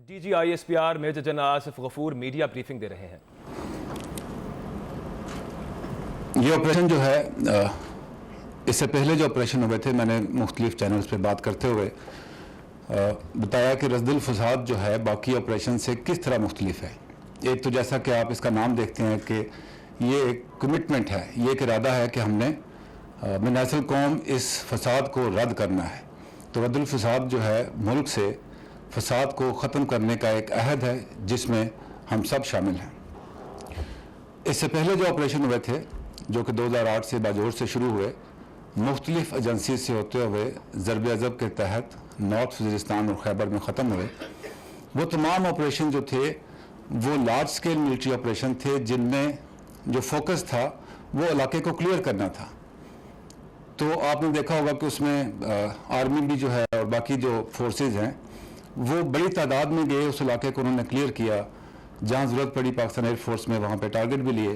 D G I S P R major general Asif Ghafoor media briefing دے رہے ہیں۔ یہ operation جو ہے اس سے پہلے جو آپریشن ہوئے تھے، میں نے مختلف چینلز پہ بات کرتے ہوئے بتایا کہ رصد الفساد جو ہے باقی آپریشن سے کس طرح مختلف ہے۔ ایک تو جیسا کہ آپ اس کا نام دیکھتے ہیں کہ یہ ایک کمٹمنٹ ہے، یہ ایک ارادہ ہے کہ ہم نے من حیث القوم اس فساد کو رد کرنا ہے۔ تو رد الفساد جو ہے ملک سے فساد کو ختم کرنے کا ایک عہد ہے جس میں ہم سب شامل ہیں۔ اس سے پہلے جو آپریشن ہوئے تھے جو کہ 2008 سے باجوڑ سے شروع ہوئے، مختلف ایجنسی سے ہوتے ہوئے ضرب عضب کے تحت نارتھ وزیرستان اور خیبر میں ختم ہوئے، وہ تمام آپریشن جو تھے وہ لارج سکیل ملٹری آپریشن تھے جن میں جو فوکس تھا وہ علاقے کو کلیئر کرنا تھا۔ تو آپ نے دیکھا ہوگا کہ اس میں آرمی بھی جو ہے اور باقی جو فورسز ہیں وہ بڑی تعداد میں گئے، اس علاقے کو انہوں نے کلیئر کیا، جہاں ضرورت پڑی پاکستان ایئر فورس میں وہاں پہ ٹارگٹ بھی لیے۔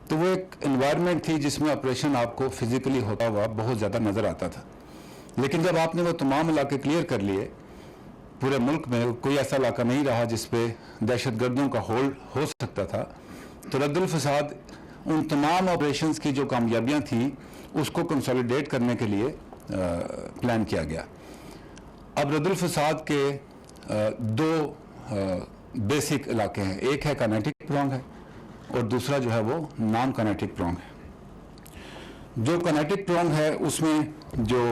تو وہ ایک انوائرمنٹ تھی جس میں آپریشن آپ کو فزیکلی ہوتا ہوا بہت زیادہ نظر آتا تھا۔ لیکن جب آپ نے وہ تمام علاقے کلیئر کر لیے، پورے ملک میں کوئی ایسا علاقہ نہیں رہا جس پہ دہشت گردوں کا ہولڈ ہو سکتا تھا، تو رد الفساد ان تمام آپریشنز کی جو کامیابیاں تھیں اس کو کنسولیڈیٹ کرنے کے لیے پلان کیا گیا۔ اب رد الفساد کے دو بیسک علاقے ہیں، ایک ہے کائنیٹک پرونگ ہے اور دوسرا جو ہے وہ نان کائنیٹک پرونگ ہے۔ جو کائنیٹک پرونگ ہے اس میں جو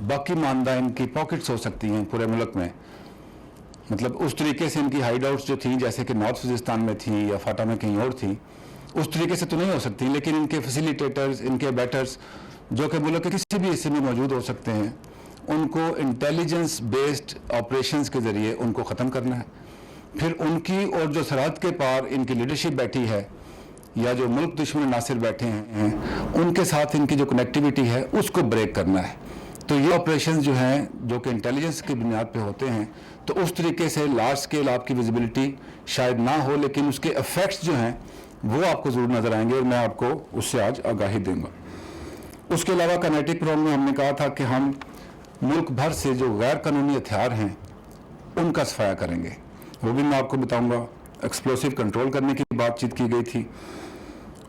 باقی ماندہ ان کی پاکٹس ہو سکتی ہیں پورے ملک میں، مطلب اس طریقے سے ان کی ہائیڈ آؤٹس جو تھیں جیسے کہ نارتھ وزیرستان میں تھیں یا فاٹا میں کہیں اور تھیں، اس طریقے سے تو نہیں ہو سکتی، لیکن ان کے فیسیلیٹیٹرز، ان کے بیٹرز جو کہ ملک کے کسی بھی حصے میں موجود ہو سکتے ہیں، ان کو انٹیلیجنس بیسڈ آپریشنز کے ذریعے ان کو ختم کرنا ہے۔ پھر ان کی اور جو سرحد کے پار ان کی لیڈرشپ بیٹھی ہے یا جو ملک دشمن ناصر بیٹھے ہیں ان کے ساتھ ان کی جو کنیکٹیویٹی ہے اس کو بریک کرنا ہے۔ تو یہ آپریشنز جو ہیں جو کہ انٹیلیجنس کی بنیاد پہ ہوتے ہیں، تو اس طریقے سے لارج سکیل آپ کی ویزیبلٹی شاید نہ ہو لیکن اس کے ایفیکٹس جو ہیں وہ آپ کو ضرور نظر آئیں گے، اور میں آپ کو اس سے آج آگاہی دوں گا۔ اس کے علاوہ کائنیٹک پرونگ میں ہم نے کہا تھا کہ ہم ملک بھر سے جو غیر قانونی ہتھیار ہیں ان کا صفایا کریں گے، وہ بھی میں آپ کو بتاؤں گا۔ ایکسپلوسیو کنٹرول کرنے کی بات چیت کی گئی تھی،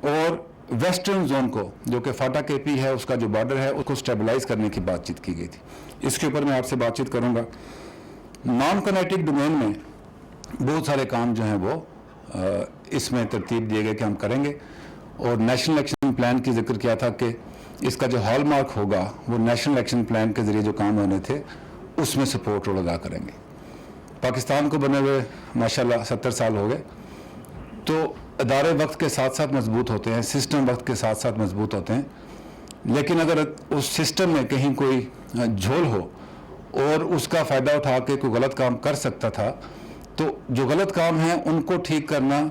اور ویسٹرن زون کو جو کہ فاٹا کے پی ہے اس کا جو بارڈر ہے اس کو سٹیبلائز کرنے کی بات چیت کی گئی تھی۔ اس کے اوپر میں آپ سے بات چیت کروں گا۔ نان کائنیٹک ڈومین میں بہت سارے کام جو ہیں وہ اس میں ترتیب دیے گئے کہ ہم کریں گے، اور نیشنل ایکشن پلان کی ذکر کیا تھا کہ اس کا جو ہال مارک ہوگا وہ نیشنل ایکشن پلان کے ذریعے جو کام ہونے تھے اس میں سپورٹ رول ادا کریں گے۔ پاکستان کو بنے ہوئے ماشاءاللہ 70 سال ہو گئے، تو ادارے وقت کے ساتھ ساتھ مضبوط ہوتے ہیں، سسٹم وقت کے ساتھ ساتھ مضبوط ہوتے ہیں، لیکن اگر اس سسٹم میں کہیں کوئی جھول ہو اور اس کا فائدہ اٹھا کے کوئی غلط کام کر سکتا تھا، تو جو غلط کام ہیں ان کو ٹھیک کرنا،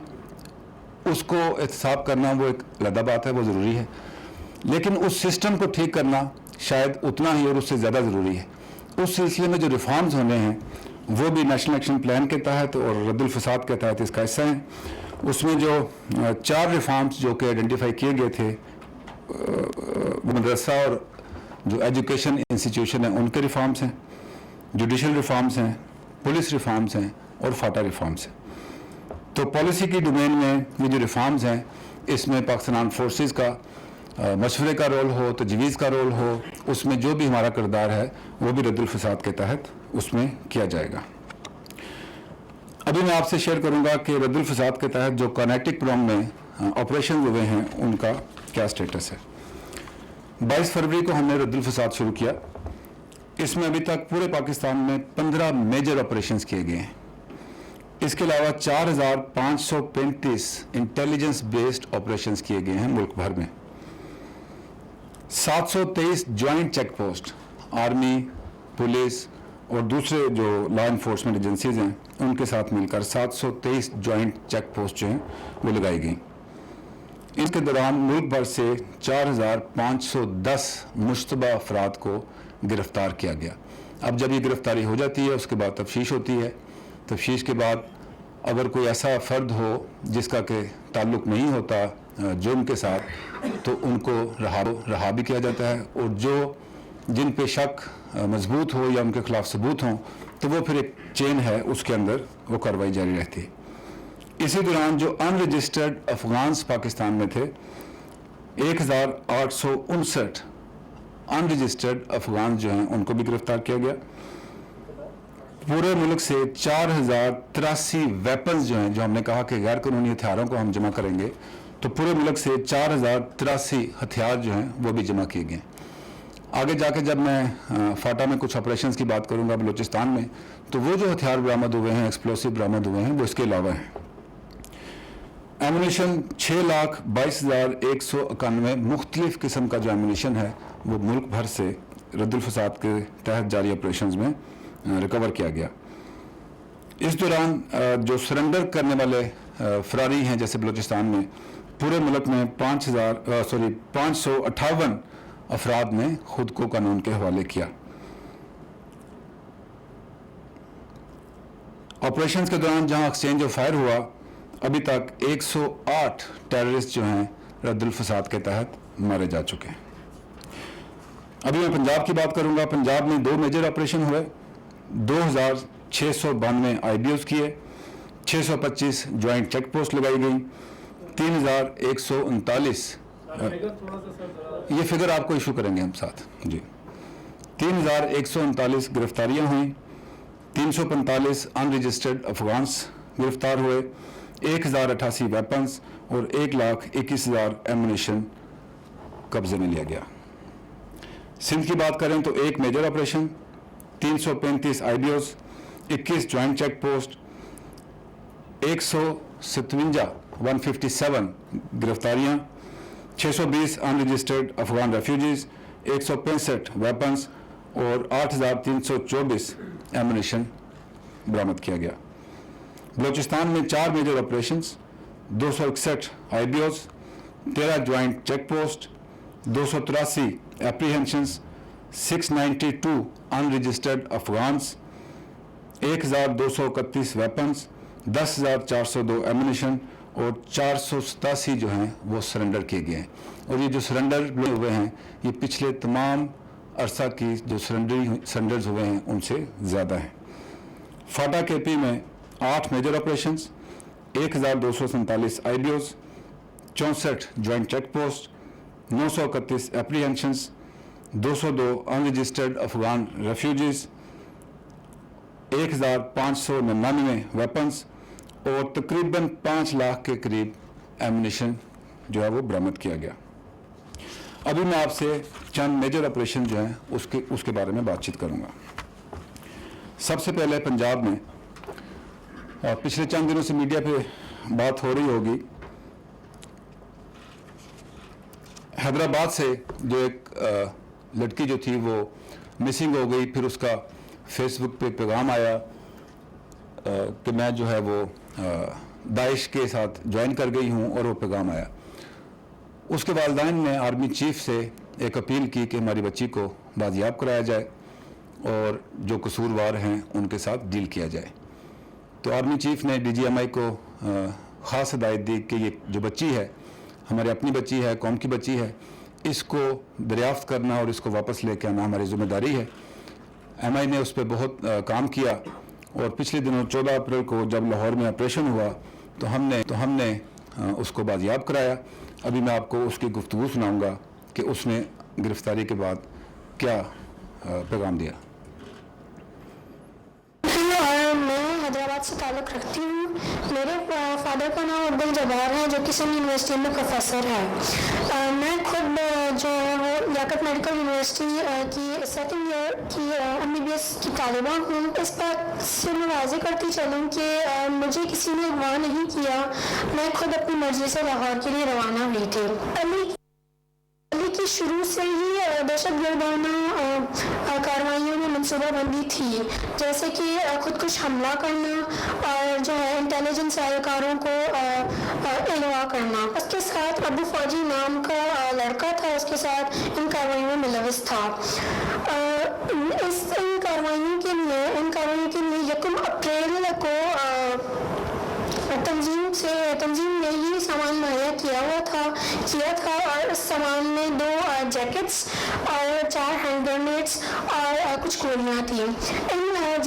اس کو احتساب کرنا وہ ایک علیحدہ بات ہے، وہ ضروری ہے، لیکن اس سسٹم کو ٹھیک کرنا شاید اتنا ہی اور اس سے زیادہ ضروری ہے۔ اس سلسلے میں جو ریفارمز ہونے ہیں وہ بھی نیشنل ایکشن پلان کے تحت اور رد الفساد کے تحت اس کا حصہ ہیں۔ اس میں جو 4 ریفارمز جو کہ آئیڈینٹیفائی کیے گئے تھے، مدرسہ اور جو ایجوکیشن انسٹیٹیوشن ہیں ان کے ریفارمز ہیں، جوڈیشل ریفارمز ہیں، پولیس ریفارمز ہیں اور فاٹا ریفارمز ہیں۔ تو پالیسی کی ڈومین میں یہ جو ریفارمز ہیں اس میں پاکستان فورسز کا مشورے کا رول ہو، تجویز کا رول ہو، اس میں جو بھی ہمارا کردار ہے وہ بھی رد الفساد کے تحت اس میں کیا جائے گا۔ ابھی میں آپ سے شیئر کروں گا کہ رد الفساد کے تحت جو کائنیٹک پرونگ میں آپریشن ہوئے ہیں ان کا کیا سٹیٹس ہے۔ 22 فروری کو ہم نے رد الفساد شروع کیا۔ اس میں ابھی تک پورے پاکستان میں 15 میجر آپریشنز کیے گئے ہیں۔ اس کے علاوہ 4535 انٹیلیجنس بیسڈ آپریشنز کیے گئے ہیں ملک بھر میں۔ 723 joint check post army, police اور دوسرے جو لا انفورسمنٹ ایجنسیز ہیں ان کے ساتھ مل کر 723 جوائنٹ چیک پوسٹ جو ہیں وہ لگائی گئیں۔ اس کے دوران ملک بھر سے 4510 مشتبہ افراد کو گرفتار کیا گیا۔ اب جب یہ گرفتاری ہو جاتی ہے اس کے بعد تفتیش ہوتی ہے، تفتیش کے بعد اگر کوئی ایسا فرد ہو جس کا کہ تعلق نہیں ہوتا جرم کے ساتھ تو ان کو رہا بھی کیا جاتا ہے، اور جن پہ شک مضبوط ہو یا ان کے خلاف ثبوت ہوں تو وہ پھر ایک چین ہے, اس کے اندر وہ کارروائی جاری رہتی ہے. اسی دوران جو ان رجسٹرڈ افغانس پاکستان میں تھے 1859 ان رجسٹرڈ افغان جو ہیں ان کو بھی گرفتار کیا گیا. پورے ملک سے 4083 ویپنز جو ہیں, جو ہم نے کہا کہ غیر قانونی ہتھیاروں کو ہم جمع کریں گے, تو پورے ملک سے 4083 ہتھیار جو ہیں وہ بھی جمع کیے گئے. آگے جا کے جب میں فاٹا میں کچھ آپریشنز کی بات کروں گا بلوچستان میں, تو وہ جو ہتھیار برآمد ہوئے ہیں, ایکسپلوسو برآمد ہوئے ہیں, وہ اس کے علاوہ ہیں. ایمونیشن 6,22,191 مختلف قسم کا جو ایمونیشن ہے وہ ملک بھر سے رد الفساد کے تحت جاری آپریشنز میں ریکور کیا گیا. اس دوران جو سرنڈر کرنے والے فراری ہیں جیسے بلوچستان میں, پورے ملک میں 558 افراد نے خود کو قانون کے حوالے کیا. آپریشنز کے دوران جہاں ایکسچینج آف فائر ہوا, ابھی تک 108 ٹیررسٹ جو ہیں رد الفساد کے تحت مارے جا چکے ہیں. ابھی میں پنجاب کی بات کروں گا. پنجاب میں 2 میجر آپریشن ہوئے, 2692 آئی بی اوز کیے, 625 جوائنٹ چیک پوسٹ لگائی گئی, 3139 یہ فگر آپ کو ایشو کریں گے ہم ساتھ جی. 3139 گرفتاریاں ہوئیں, 345 ان رجسٹرڈ افغانس گرفتار ہوئے, 1088 ویپنز اور 1,21,000 ایمونیشن قبضے میں لیا گیا. سندھ کی بات کریں تو 1 major operation, 335 I B Os, 21 joint check post, 157 گرفتاریاں, 620 unregistered Afghan refugees, 165 weapons اور 8,324 ایمونیشن برآمد کیا گیا. بلوچستان میں 4 major operations, 261 I B Os, 13 joint check post, 283 apprehensions, 692 unregistered Afghans, 1231 weapons, 10,402 ammunition اور 487 جو ہیں وہ سرنڈر کیے گئے ہیں. اور یہ جو سرنڈر ہوئے ہیں یہ پچھلے تمام عرصہ کی جو سرنڈرز ہوئے ہیں ان سے زیادہ ہیں. فاٹا کے پی میں 8 major operations, 1247 I B Os, 64 joint check post, 931 apprehensions, 202 unregistered Afghan refugees, 1599 weapons اور تقریباً 5 لاکھ کے قریب ایمونیشن جو ہے وہ برآمد کیا گیا. ابھی میں آپ سے چند میجر آپریشن جو ہیں اس کے بارے میں بات چیت کروں گا. سب سے پہلے پنجاب میں پچھلے چند دنوں سے میڈیا پہ بات ہو رہی ہوگی, حیدرآباد سے جو ایک لڑکی جو تھی وہ مسنگ ہو گئی, پھر اس کا فیس بک پہ پیغام آیا کہ میں جو ہے وہ داعش کے ساتھ جوائن کر گئی ہوں, اور وہ پیغام آیا. اس کے والدین نے آرمی چیف سے ایک اپیل کی کہ ہماری بچی کو بازیاب کرایا جائے اور جو قصوروار ہیں ان کے ساتھ ڈیل کیا جائے. تو آرمی چیف نے ڈی جی ایم آئی کو خاص ہدایت دی کہ یہ جو بچی ہے ہماری اپنی بچی ہے, قوم کی بچی ہے, اس کو دریافت کرنا اور اس کو واپس لے کے آنا ہماری ذمہ داری ہے. ایم آئی نے اس پہ بہت کام کیا, اور پچھلے دنوں 14 اپریل کو جب لاہور میں آپریشن ہوا تو ہم نے اس کو بازیاب کرایا. ابھی میں آپ کو اس کی گفتگو سناؤں گا کہ اس نے گرفتاری کے بعد کیا پیغام دیا. میں حیدرآباد سے تعلق رکھتی ہوں. میرے فادر کا نام عبد الجبار ہے جو کہ سندھ یونیورسٹی میں پروفیسر ہے. میں خود جو ہے وہ لیاقت میڈیکل یونیورسٹی کی سیکنڈ ایئر کی MBBS کی طالبہ ہوں. اس بات سے میں واضح کرتی چلوں کہ مجھے کسی نے اغوا نہیں کیا, میں خود اپنی مرضی سے لاہور کے لیے روانہ ہوئی تھی. علی کی شروع سے ہی دہشت گردانہ کارروائیوں میں منصوبہ بندی تھی, جیسے کہ خودکش حملہ کرنا اور جو ہے انٹیلیجنس اہلکاروں کو اغوا کرنا. اس کے ساتھ ابو فوجی نام کا لڑکا تھا, اس کے ساتھ ان کارروائیوں میں ملوث تھا. ان کارروائیوں کے لیے 1 اپریل کو تنظیم نے یہ سامان مہیا کیا تھا اور اس سامان میں 2 جیکٹس اور 4 ہینڈ گرینیڈس اور کچھ گولیاں تھیں. ان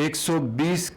120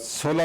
16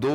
2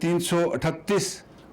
338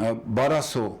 1200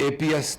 APS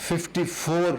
54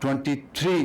23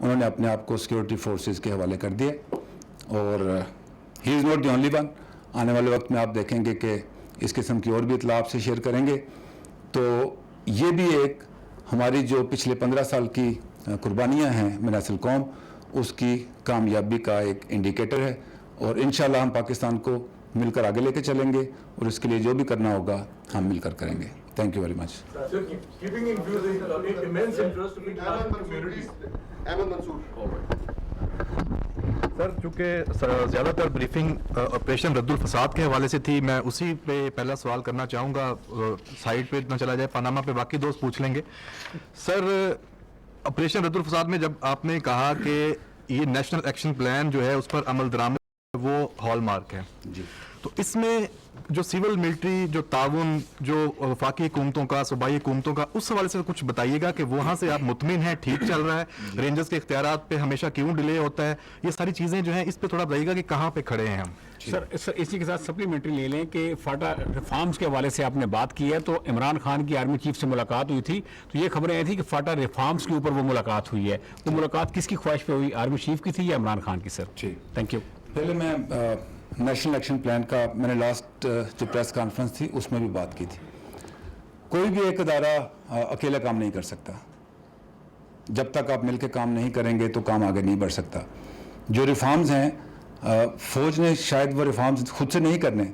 انہوں نے اپنے آپ کو سیکورٹی فورسز کے حوالے کر دیا اور he is not the only one. آنے والے وقت میں آپ دیکھیں گے کہ اس قسم کی اور بھی اطلاع آپ سے شیئر کریں گے. تو یہ بھی ایک ہماری جو پچھلے 15 سال کی قربانیاں ہیں من اصل قوم, اس کی کامیابی کا ایک انڈیکیٹر ہے, اور انشاءاللہ ہم پاکستان کو مل کر آگے لے کے چلیں گے, اور اس کے لیے جو بھی کرنا ہوگا ہم مل کر کریں گے. Thank you very much. Keeping in view the immense interest of international communities. Ahmed Mansoor. Sir چونکہ زیادہ تر بریفنگ آپریشن رد الفساد کے حوالے سے تھی, میں اسی پہ پہلا سوال کرنا چاہوں گا. سائٹ پہ نہ چلا جائے, پاناما پہ باقی دوست پوچھ لیں گے. سر آپریشن رد الفساد میں جب آپ نے کہا کہ یہ نیشنل ایکشن پلان جو ہے اس پر عمل درآمد وہ ہال مارک ہے, جی, تو اس میں جو سول ملٹری جو تعاون جو وفاقی حکومتوں کا صوبائی حکومتوں کا, اس حوالے سے کچھ بتائیے گا کہ وہاں سے آپ مطمئن ہیں ٹھیک چل رہا ہے, رینجرز کے اختیارات پہ ہمیشہ کیوں ڈیلے ہوتا ہے, یہ ساری چیزیں جو ہیں اس پہ تھوڑا بتائیے گا کہ کہاں پہ کھڑے ہیں ہم. سر اسی کے ساتھ سپلیمنٹری لے لیں کہ فاٹا ریفارمز کے حوالے سے آپ نے بات کی ہے, تو عمران خان کی آرمی چیف سے ملاقات ہوئی تھی, تو یہ خبریں آئی تھی کہ فاٹا ریفارمز کے اوپر وہ ملاقات ہوئی ہے. وہ ملاقات کس کی خواہش پہ ہوئی, آرمی چیف کی تھی یا عمران خان کی؟ سر ٹھیک, تھینک یو. پہلے میں نیشنل ایکشن پلان کا میں نے لاسٹ جو پریس کانفرنس تھی اس میں بھی بات کی تھی. کوئی بھی ایک ادارہ اکیلا کام نہیں کر سکتا. جب تک آپ مل کے کام نہیں کریں گے تو کام آگے نہیں بڑھ سکتا. جو ریفارمز ہیں فوج نے شاید وہ ریفارمز خود سے نہیں کرنے,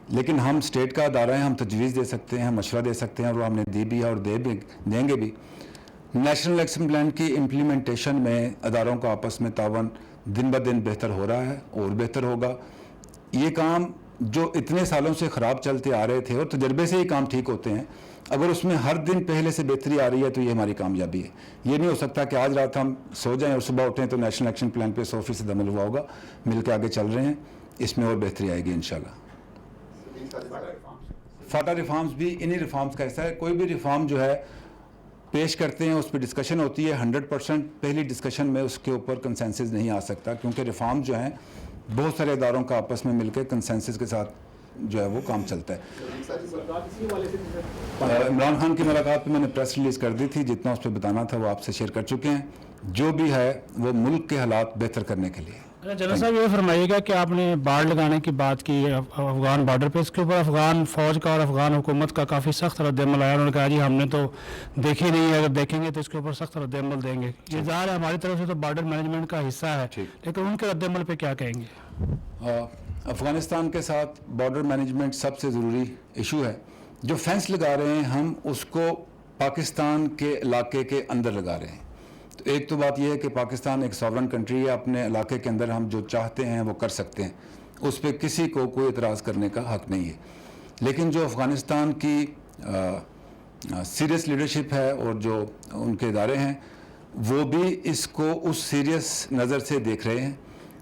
لیکن ہم اسٹیٹ کا ادارہ ہیں, ہم تجویز دے سکتے ہیں, مشورہ دے سکتے ہیں, اور وہ ہم نے دی بھی ہے اور دیں گے بھی. نیشنل ایکشن پلان کی امپلیمنٹیشن میں اداروں کا آپس میں تعاون دن بہ دن بہتر ہو رہا ہے اور بہتر ہوگا. یہ کام جو اتنے سالوں سے خراب چلتے آ رہے تھے, اور تجربے سے ہی کام ٹھیک ہوتے ہیں, اگر اس میں ہر دن پہلے سے بہتری آ رہی ہے تو یہ ہماری کامیابی ہے. یہ نہیں ہو سکتا کہ آج رات ہم سو جائیں اور صبح اٹھیں تو نیشنل ایکشن پلان پہ 100% عمل ہوا ہوگا. مل کے آگے چل رہے ہیں, اس میں اور بہتری آئے گی انشاءاللہ. فاٹا ریفارمز بھی انہی ریفارمز کا حصہ ہے. کوئی بھی ریفارم جو ہے پیش کرتے ہیں اس پہ ڈسکشن ہوتی ہے. 100% پہلی ڈسکشن میں اس کے اوپر کنسنسس نہیں آ سکتا, کیونکہ ریفارم جو ہیں بہت سارے اداروں کا آپس میں مل کے کنسنسس کے ساتھ جو ہے وہ کام چلتا ہے. عمران خان کی ملاقات پہ میں نے پریس ریلیز کر دی تھی, جتنا اس پہ بتانا تھا وہ آپ سے شیئر کر چکے ہیں. جو بھی ہے وہ ملک کے حالات بہتر کرنے کے لیے. جنرل صاحب یہ فرمائیے گا کہ آپ نے بارڈ لگانے کی بات کی افغان بارڈر پہ, اس کے اوپر افغان فوج کا اور افغان حکومت کا کافی سخت رد عمل آیا. انہوں نے کہا جی ہم نے تو دیکھی نہیں ہے, اگر دیکھیں گے تو اس کے اوپر سخت رد عمل دیں گے. یہ ظاہر ہے ہماری طرف سے تو بارڈر مینجمنٹ کا حصہ ہے, لیکن ان کے رد عمل پہ کیا کہیں گے؟ افغانستان کے ساتھ بارڈر مینجمنٹ سب سے ضروری ایشو ہے. جو فینس لگا رہے ہیں ہم اس کو پاکستان کے علاقے کے اندر لگا رہے ہیں. تو ایک تو بات یہ ہے کہ پاکستان ایک ساورن کنٹری ہے, اپنے علاقے کے اندر ہم جو چاہتے ہیں وہ کر سکتے ہیں, اس پہ کسی کو کوئی اعتراض کرنے کا حق نہیں ہے. لیکن جو افغانستان کی سیریس لیڈرشپ ہے اور جو ان کے ادارے ہیں وہ بھی اس کو اس سیریس نظر سے دیکھ رہے ہیں.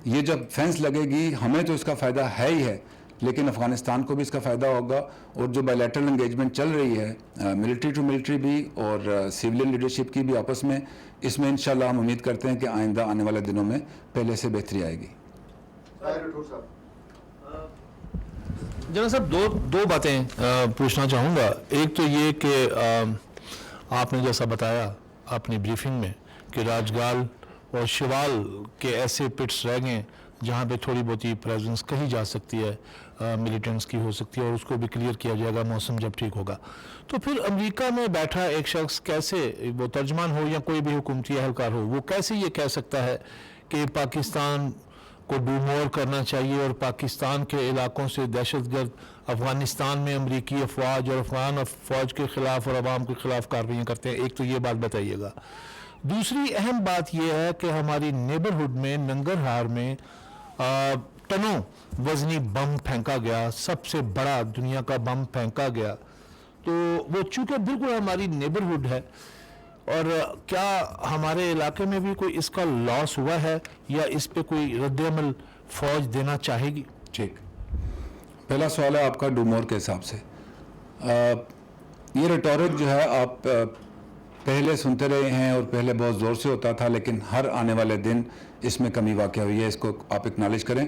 یہ جب فینس لگے گی ہمیں تو اس کا فائدہ ہے ہی ہے, لیکن افغانستان کو بھی اس کا فائدہ ہوگا. اور جو بائیلیٹرل انگیجمنٹ چل رہی ہے ملٹری ٹو ملٹری بھی اور سیولین لیڈرشپ کی بھی آپس میں, اس میں انشاءاللہ ہم امید کرتے ہیں کہ آئندہ آنے والے دنوں میں پہلے سے بہتری آئے گی. جناب صاحب دو باتیں پوچھنا چاہوں گا. ایک تو یہ کہ آپ نے جیسا بتایا اپنی بریفنگ میں کہ راجگال اور شوال کے ایسے پٹس رہ گئے جہاں پہ تھوڑی بہت ہی پریزنس کہی جا سکتی ہے, ملیٹنٹس کی ہو سکتی ہے, اور اس کو بھی کلیئر کیا جائے گا موسم جب ٹھیک ہوگا. تو پھر امریکہ میں بیٹھا ایک شخص کیسے, وہ ترجمان ہو یا کوئی بھی حکومتی اہلکار ہو, وہ کیسے یہ کہہ سکتا ہے کہ پاکستان کو ڈو مور کرنا چاہیے اور پاکستان کے علاقوں سے دہشت گرد افغانستان میں امریکی افواج اور افغان فوج کے خلاف اور عوام کے خلاف کارروائیاں کرتے ہیں؟ ایک تو یہ بات بتائیے گا. دوسری اہم بات یہ ہے کہ ہماری نیبرہڈ میں ننگرہار میں ٹنوں وزنی بم پھینکا گیا, سب سے بڑا دنیا کا بم پھینکا گیا. تو وہ چونکہ بالکل ہماری نیبرہڈ ہے, اور کیا ہمارے علاقے میں بھی کوئی اس کا لاس ہوا ہے یا اس پہ کوئی رد عمل فوج دینا چاہے گی؟ ٹھیک, پہلا سوال ہے آپ کا ڈومور کے حساب سے. یہ ریٹورک جو ہے آپ پہلے سنتے رہے ہیں اور پہلے بہت زور سے ہوتا تھا, لیکن ہر آنے والے دن اس میں کمی واقع ہوئی ہے, اس کو آپ اکنالج کریں.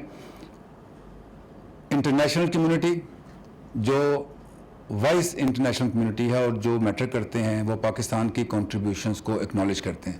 انٹرنیشنل کمیونٹی جو وائس انٹرنیشنل کمیونٹی ہے اور جو میٹر کرتے ہیں وہ پاکستان کی کنٹریبیوشنز کو اکنالج کرتے ہیں.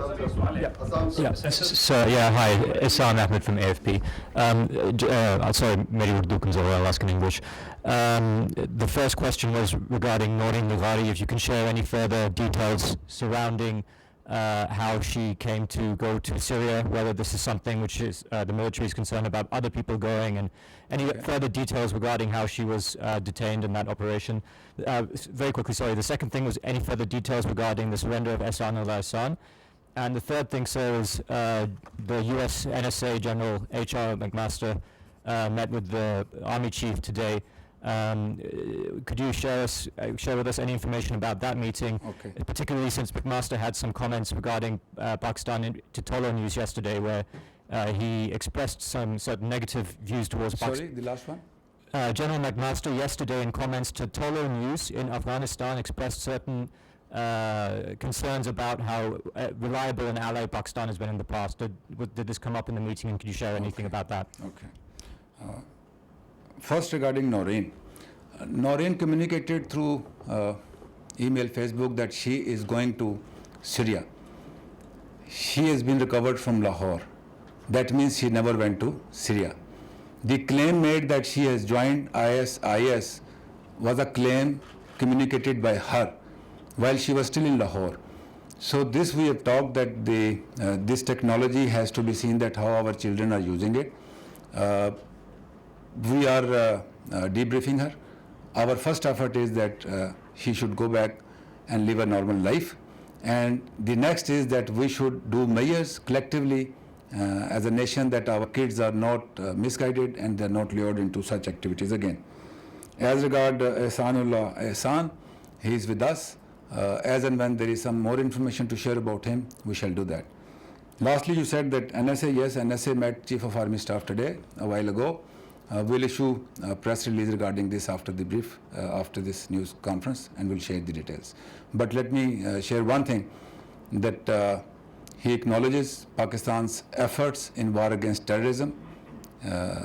So, hi, Isam Ahmed from AFP. Sorry, maybe Urdu comes over, I'll ask in English. The first question was regarding Noreen Lughari, if you can share any further details surrounding how she came to go to Syria, whether this is something which is the military is concerned about other people going, and any further details regarding how she was detained in that operation. Very quickly, sorry, the second thing was any further details regarding the surrender of Ehsan al-Ehsan. And the third thing, sir, is the US NSA General H.R. McMaster met with the Army Chief today. Could you share with us any information about that meeting? Okay. Particularly since McMaster had some comments regarding Pakistan to Tolo News yesterday, where he expressed some certain negative views towards Pakistan. Sorry, the last one? General McMaster yesterday in comments to Tolo News in Afghanistan expressed certain concerns about how reliable an ally Pakistan has been in the past. Did this come up in the meeting, and could you share anything about that? Okay. First, regarding Noreen. Noreen communicated through email, Facebook that she is going to Syria. She has been recovered from Lahore. That means she never went to Syria. The claim made that she has joined IS was a claim communicated by her while she was still in Lahore. So this we have talked that this technology has to be seen that how our children are using it. We are debriefing her. Our first effort is that she should go back and live a normal life. And the next is that we should do measures collectively as a nation that our kids are not misguided and they are not lured into such activities again. As regard Ehsan, he is with us. As and when there is some more information to share about him, we shall do that. Lastly, you said that NSA, yes, NSA met Chief of Army Staff today, a while ago. We'll issue a press release regarding this after the brief, after this news conference, and we'll share the details. But let me share one thing, that he acknowledges Pakistan's efforts in war against terrorism.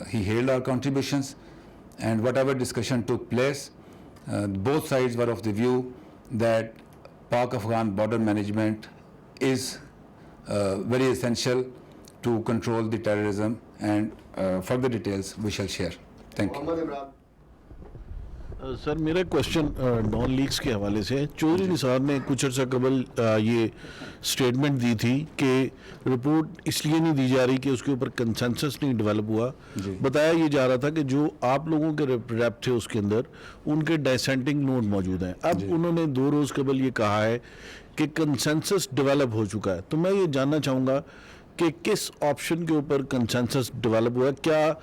He hailed our contributions, and whatever discussion took place, both sides were of the view that Pak-Afghan border management is very essential to control the terrorism, and further details we shall share. Thank you. سر میرا question Dawn leaks کے حوالے سے چودھری نثار نے کچھ عرصہ قبل یہ statement دی تھی کہ رپورٹ اس لیے نہیں دی جا رہی کہ اس کے اوپر کنسنسس نہیں ڈیولپ ہوا. بتایا یہ جا رہا تھا کہ جو آپ لوگوں کے ریپ تھے اس کے اندر ان کے ڈائسینٹنگ نوٹ موجود ہیں. اب انہوں نے 2 روز قبل یہ کہا ہے کہ کنسنسس ڈیولپ ہو چکا ہے. تو میں یہ جاننا چاہوں گا کہ کس آپشن کے اوپر کنسنسس ڈیولپ ہوا ہے. کیا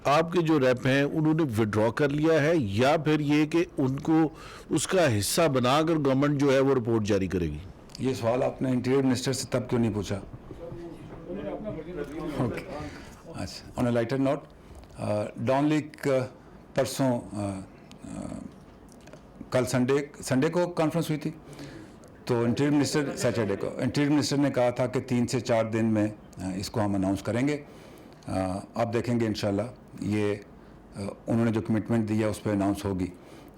آپ کے جو ریپ ہیں انہوں نے وڈرا کر لیا ہے, یا پھر یہ کہ ان کو اس کا حصہ بنا کر گورنمنٹ جو ہے وہ رپورٹ جاری کرے گی؟ یہ سوال آپ نے انٹیریئر منسٹر سے تب کیوں نہیں پوچھا؟ اچھا, آن اے لائٹر نوٹ, ڈان لیک پرسوں کل سنڈے کو کانفرنس ہوئی تھی, تو انٹیریئر منسٹر سیٹرڈے کو انٹیریئر منسٹر نے کہا تھا کہ 3 سے 4 دن میں اس کو ہم اناؤنس کریں گے. آپ دیکھیں گے انشاءاللہ یہ انہوں نے جو کمٹمنٹ دی ہے اس پہ اناؤنس ہوگی.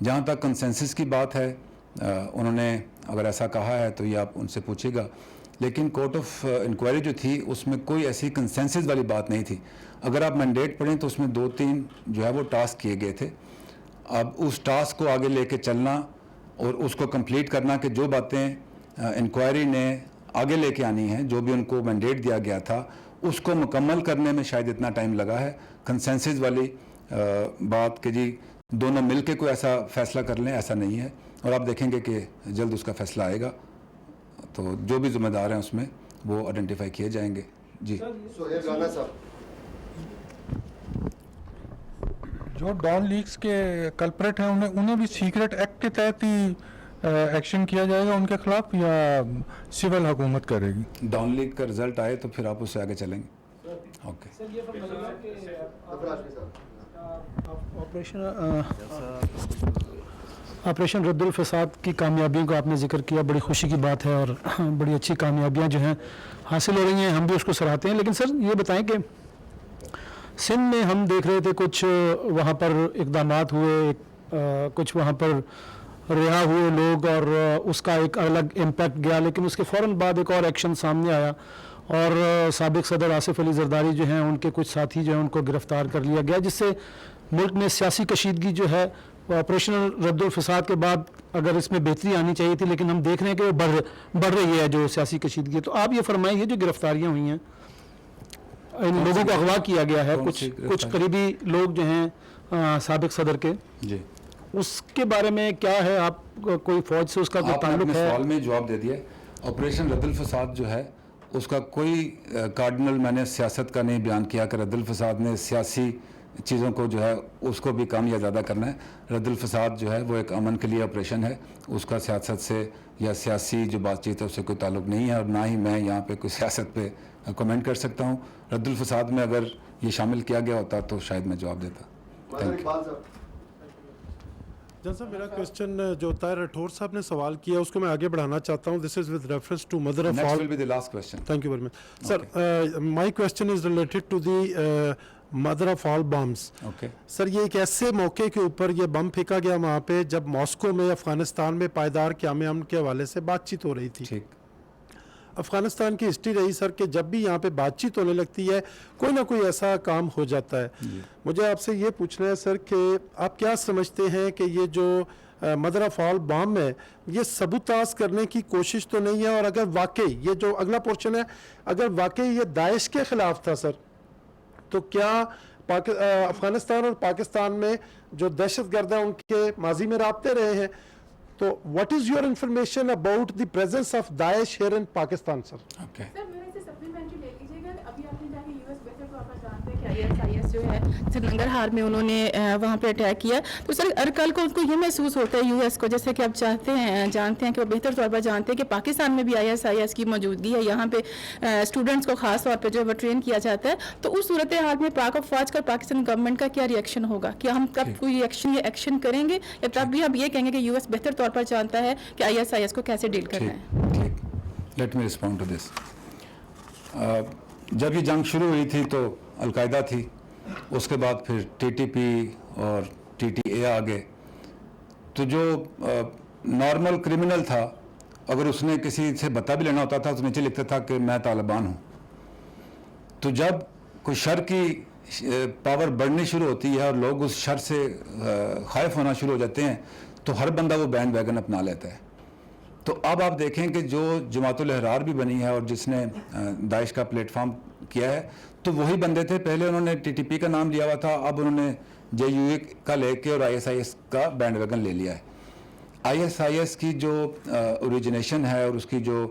جہاں تک کنسنسس کی بات ہے, انہوں نے اگر ایسا کہا ہے تو یہ آپ ان سے پوچھے گا, لیکن کورٹ آف انکوائری جو تھی اس میں کوئی ایسی کنسنسس والی بات نہیں تھی. اگر آپ مینڈیٹ پڑھیں تو اس میں 2-3 جو ہے وہ ٹاسک کیے گئے تھے. اب اس ٹاسک کو آگے لے کے چلنا اور اس کو کمپلیٹ کرنا کہ جو باتیں انکوائری نے آگے لے کے آنی ہیں, جو بھی ان کو مینڈیٹ دیا گیا تھا, اس کو مکمل کرنے میں شاید اتنا ٹائم لگا ہے. کنسنسس والی بات کہ جی دونوں مل کے کوئی ایسا فیصلہ کر لیں, ایسا نہیں ہے. اور آپ دیکھیں گے کہ جلد اس کا فیصلہ آئے گا, تو جو بھی ذمہ دار ہیں اس میں وہ آئیڈینٹیفائی کیے جائیں گے. جی جو ڈان لیکس کے کلپریٹ ہیں انہیں بھی سیکرٹ ایکٹ کے تحت ہی ایکشن کیا جائے گا ان کے خلاف, یا سول حکومت کرے گی؟ ڈان لیک کا رزلٹ آئے تو پھر آپ اس سے آگے چلیں گے. اوکے. آپریشن رد الفساد کی کامیابیوں کا آپ نے ذکر کیا, بڑی خوشی کی بات ہے, اور بڑی اچھی کامیابیاں جو ہیں حاصل ہو رہی ہیں, ہم بھی اس کو سراہتے ہیں. لیکن سر یہ بتائیں کہ سندھ میں ہم دیکھ رہے تھے کچھ وہاں پر اقدامات ہوئے, کچھ وہاں پر رہا ہوئے لوگ, اور اس کا ایک الگ امپیکٹ گیا, لیکن اس کے فوراً بعد ایک اور ایکشن سامنے آیا, اور سابق صدر آصف علی زرداری جو ہیں ان کے کچھ ساتھی جو ہیں ان کو گرفتار کر لیا گیا, جس سے ملک میں سیاسی کشیدگی جو ہے آپریشن رد الفساد کے بعد اگر اس میں بہتری آنی چاہیے تھی, لیکن ہم دیکھ رہے ہیں کہ وہ بڑھ رہی ہے جو سیاسی کشیدگی. تو آپ یہ فرمائیں, یہ جو گرفتاریاں ہوئی ہیں, ان لوگوں کو اغوا کیا گیا ہے, کچھ قریبی لوگ جو ہیں سابق صدر کے, جی اس کے بارے میں کیا ہے؟ آپ کوئی فوج سے اس کا کوئی تعلق ہے؟ سوال میں جواب دے دیا. آپریشن رد الفساد جو ہے اس کا کوئی کارڈنل میں نے سیاست کا نہیں بیان کیا کہ رد الفساد نے سیاسی چیزوں کو جو ہے اس کو بھی کم یا زیادہ کرنا ہے. رد الفساد جو ہے وہ ایک امن کے لیے آپریشن ہے, اس کا سیاست سے یا سیاسی جو بات چیت ہے اس سے کوئی تعلق نہیں ہے, اور نہ ہی میں یہاں پہ کوئی سیاست پہ کمنٹ کر سکتا ہوں. رد الفساد میں اگر یہ شامل کیا گیا ہوتا تو شاید میں جواب دیتا. جان صاحب میرا کوشچن جو طاہر راٹھور صاحب نے سوال کیا اس کو میں آگے بڑھانا چاہتا ہوں. This is with reference to mother of Next all. will be the last question. Thank you very much. Sir, my question is related to the mother of all bombs. Okay. سر یہ ایک ایسے موقع کے اوپر یہ بم پھینکا گیا وہاں پہ جب ماسکو میں افغانستان میں پائیدار قیام امن کے حوالے سے بات چیت ہو رہی تھی. ٹھیک. افغانستان کی ہسٹری رہی سر کہ جب بھی یہاں پہ بات چیت ہونے لگتی ہے کوئی نہ کوئی ایسا کام ہو جاتا ہے. مجھے آپ سے یہ پوچھنا ہے سر کہ آپ کیا سمجھتے ہیں کہ یہ جو مدر آف آل بام ہے یہ سبوتاز کرنے کی کوشش تو نہیں ہے, اور اگر واقعی یہ جو اگلا پورشن ہے اگر واقعی یہ داعش کے خلاف تھا سر تو کیا افغانستان اور پاکستان میں جو دہشت گرد ہیں ان کے ماضی میں رابطے رہے ہیں, تو what is your information about the presence of Daesh here in Pakistan sir? Okay. سر میرے سے سپلیمنٹری لے لیجیے گا. ابھی آپ نے جا کے یو ایس بہتر طور پر جانتے ہیں کہ ISIS جو ہے سر ننگرہار میں انہوں نے وہاں پہ اٹیک کیا, تو سر ہر کل کو ان کو یہ محسوس ہوتا ہے یو ایس کو, جیسے کہ آپ جانتے ہیں کہ وہ بہتر طور پر جانتے ہیں کہ پاکستان میں بھی ISIS کی موجودگی ہے, یہاں پہ اسٹوڈنٹس کو خاص طور پہ جو ہے ٹرین کیا جاتا ہے. تو اس صورتحال میں پاک و فوج کا پاکستان گورنمنٹ کا کیا ری ایکشن ہوگا؟ کیا ہم کب کوئی ایکشن کریں گے یا تب بھی ہم یہ کہیں گے کہ یو ایس بہتر طور پر جانتا ہے کہ ISIS کو کیسے ڈیل کرنا ہے؟ ٹھیک. Let me respond to this. جب یہ جنگ شروع ہوئی تھی تو القاعدہ تھی, اس کے بعد پھر TTP اور TTA آگے. تو جو نارمل کرمنل تھا اگر اس نے کسی سے بتا بھی لینا ہوتا تھا تو نیچے لکھتا تھا کہ میں طالبان ہوں. تو جب کوئی شر کی پاور بڑھنی شروع ہوتی ہے اور لوگ اس شر سے خائف ہونا شروع ہو جاتے ہیں تو ہر بندہ وہ بینڈ ویگن اپنا لیتا ہے. تو اب آپ دیکھیں کہ جو جماعت الاحرار بھی بنی ہے اور جس نے داعش کا پلیٹ فارم کیا ہے تو وہی بندے تھے. پہلے انہوں نے TTP کا نام لیا ہوا تھا, اب انہوں نے JUE کا لے کے اور ISIS کا بینڈ ویگن لے لیا ہے. ISIS کی جو اوریجنیشن ہے اور اس کی جو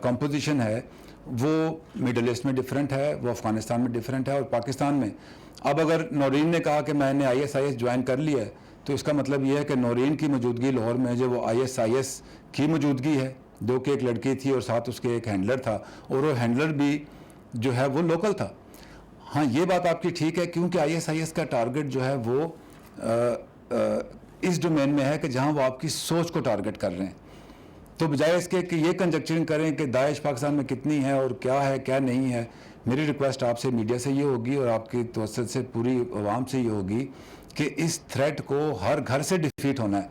کمپوزیشن ہے وہ مڈل ایسٹ میں ڈیفرنٹ ہے, وہ افغانستان میں ڈیفرنٹ ہے اور پاکستان میں. اب اگر نورین نے کہا کہ میں نے ISIS جوائن کر لیا ہے تو اس کا مطلب یہ ہے کہ نورین کی موجودگی لاہور میں جو وہ ISIS کی موجودگی ہے, جو کہ ایک لڑکی تھی اور ساتھ اس کے ایک ہینڈلر تھا, اور وہ ہینڈلر بھی جو ہے وہ لوکل تھا. ہاں یہ بات آپ کی ٹھیک ہے کیونکہ ISIS کا ٹارگٹ جو ہے وہ اس ڈومین میں ہے کہ جہاں وہ آپ کی سوچ کو ٹارگٹ کر رہے ہیں. تو بجائے اس کے کہ یہ کنجکچرنگ کریں کہ داعش پاکستان میں کتنی ہے اور کیا نہیں ہے, میری ریکویسٹ آپ سے میڈیا سے یہ ہوگی اور آپ کی توسط سے پوری عوام سے یہ ہوگی کہ اس تھریٹ کو ہر گھر سے ڈیفیٹ ہونا ہے.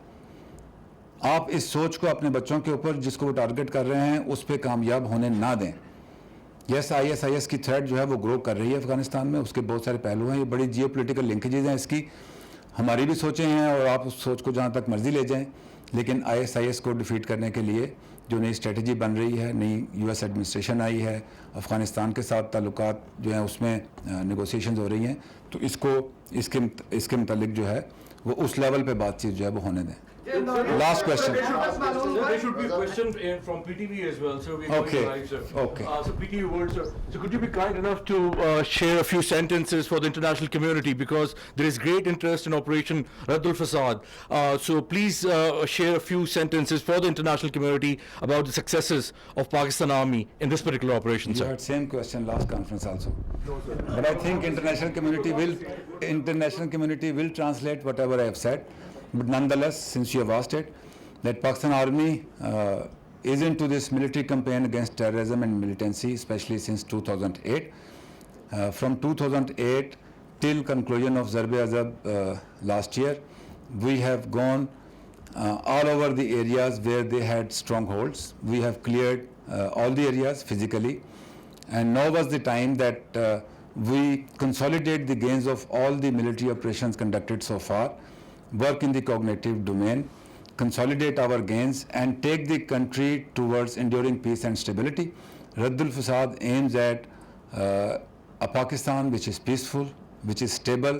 آپ اس سوچ کو اپنے بچوں کے اوپر جس کو وہ ٹارگٹ کر رہے ہیں اس پہ کامیاب ہونے نہ دیں. یس ISIS کی تھریٹ جو ہے وہ گرو کر رہی ہے افغانستان میں, اس کے بہت سارے پہلو ہیں, یہ بڑی جیو پولیٹیکل لنکیجز ہیں اس کی, ہماری بھی سوچیں ہیں اور آپ اس سوچ کو جہاں تک مرضی لے جائیں. لیکن ISIS کو ڈیفیٹ کرنے کے لیے جو نئی اسٹریٹجی بن رہی ہے, نئی US ایڈمنسٹریشن آئی ہے, افغانستان کے ساتھ تعلقات جو ہیں اس میں نیگوسیشنز ہو رہی ہیں, تو اس کے متعلق جو ہے وہ اس لیول پہ بات چیت جو ہے وہ ہونے دیں. Last question. There should be a question from PTV as well, sir. We're going live, sir. Okay. So PTV World, sir. So could you be kind enough to share a few sentences for the international community, because there is great interest in Operation Raddul Fasad. So please share a few sentences for the international community about the successes of Pakistan Army in this particular operation, sir. You had same question last conference also. No, sir. But I think international community will translate whatever I have said. But nonetheless, since you have asked it, that Pakistan Army is into this military campaign against terrorism and militancy, especially since 2008. From 2008 till conclusion of Zarb-e-Azab last year, we have gone all over the areas where they had strongholds. We have cleared all the areas physically, and now was the time that we consolidate the gains of all the military operations conducted so far, work in the cognitive domain, consolidate our gains and take the country towards enduring peace and stability. Raddul Fasad aims at a Pakistan which is peaceful, which is stable,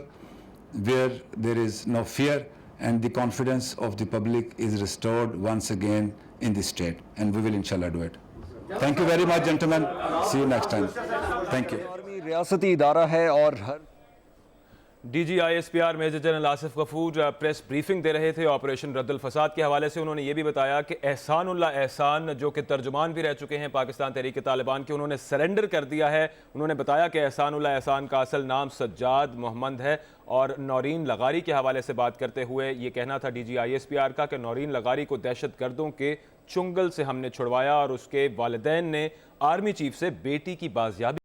where there is no fear and the confidence of the public is restored once again in the state, and we will inshallah do it. Thank you very much, gentlemen. See you next time. Thank you. ریاستی ادارہ ہے اور ہر D G I S P R major general Asif Ghafoor press briefing دے رہے تھے operation رد الفساد کے حوالے سے. انہوں نے یہ بھی بتایا کہ احسان اللہ احسان جو کہ ترجمان بھی رہ چکے ہیں پاکستان تحریک طالبان کے, انہوں نے سرنڈر کر دیا ہے. انہوں نے بتایا کہ احسان اللہ احسان کا اصل نام سجاد محمد ہے. اور نورین لغاری کے حوالے سے بات کرتے ہوئے یہ کہنا تھا D G I S P R کا کہ نورین لغاری کو دہشت گردوں کے چنگل سے ہم نے چھڑوایا اور اس کے والدین نے آرمی چیف سے بیٹی کی بازیابی